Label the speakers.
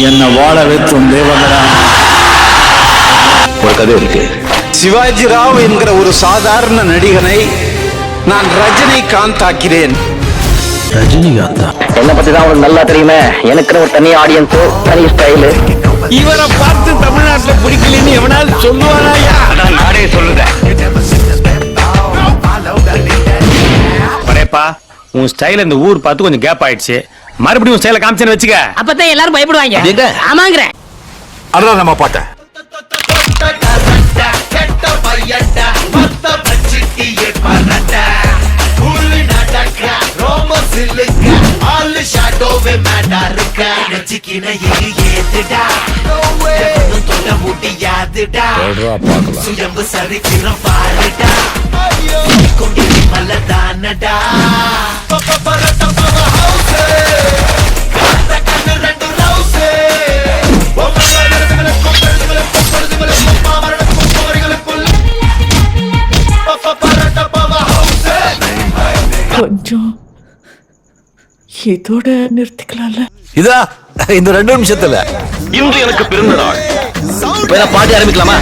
Speaker 1: என்ன வாழ வைத்தும் தேவகரா.
Speaker 2: ஒரு கதை இருக்கு.
Speaker 1: சிவாஜி ராவ் என்கிற ஒரு சாதாரண நடிகனை நான் ரஜினிகாந்த் ஆக்கிறேன்.
Speaker 2: ரஜினிகாந்தா?
Speaker 3: என்ன பத்தி தான் உங்களுக்கு நல்லா தெரியுமே. எனக்கு ஒரு தனி ஆடியன்ஸ், தனி ஸ்டைலு.
Speaker 4: இவரை பார்த்து தமிழ்நாட்டுல பிடிக்கலன்னு எவனாவது சொல்லுவாராயா?
Speaker 3: நானே சொல்லுதேன்.
Speaker 4: பரேப்பா, உன் ஸ்டைல இந்த ஊர் பார்த்து கொஞ்சம் கேப் ஆயிடுச்சு. மறுபடியும் உன் ஸ்டைல காமிச்சேன்னு வச்சுக்க,
Speaker 5: அப்பதான் எல்லாரும் பயப்படுவாங்க. ஆமாங்கிற
Speaker 2: அதான் நம்ம பாட்ட
Speaker 6: கொஞ்சம் இதோட நிறுத்திக்கலாம்ல.
Speaker 2: இதா இந்த 2 நிமிஷத்துல
Speaker 3: இன்று எனக்கு பிறந்த நாள். பாட்டி ஆரம்பிக்கலாமா?